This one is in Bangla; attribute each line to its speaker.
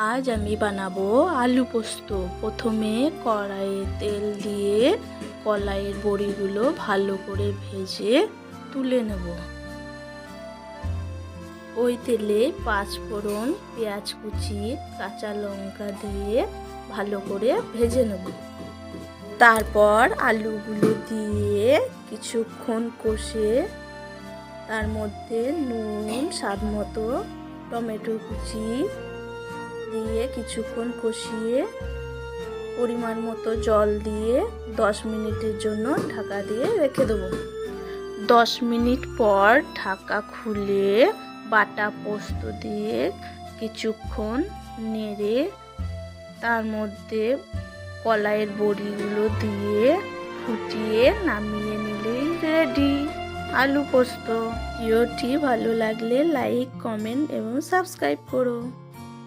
Speaker 1: আজ আমি বানাবো আলু পোস্ত। প্রথমে কড়াইয়ে তেল দিয়ে কলাইয়ের বড়িগুলো ভালো করে ভেজে তুলে নেব। ওই তেলে 5 ফোড়ন, পেঁয়াজ কুচি, কাঁচা লঙ্কা দিয়ে ভালো করে ভেজে নেব। তারপর আলুগুলো দিয়ে কিছুক্ষণ কষে তার মধ্যে নুন, স্বাদ মতো, টমেটো কুচি দিয়ে কিছুক্ষণ কষিয়ে পরিমাণ মতো জল দিয়ে 10 মিনিটের জন্য ঢাকা দিয়ে রেখে দেবো। 10 মিনিট পর ঢাকা খুলে বাটা পোস্ত দিয়ে কিছুক্ষণ নেড়ে তার মধ্যে কলাইয়ের বড়িগুলো দিয়ে ফুটিয়ে নামিয়ে নিলেই রেডি আলু পোস্ত। ভিডিওটি ভালো লাগলে লাইক, কমেন্ট এবং সাবস্ক্রাইব করো।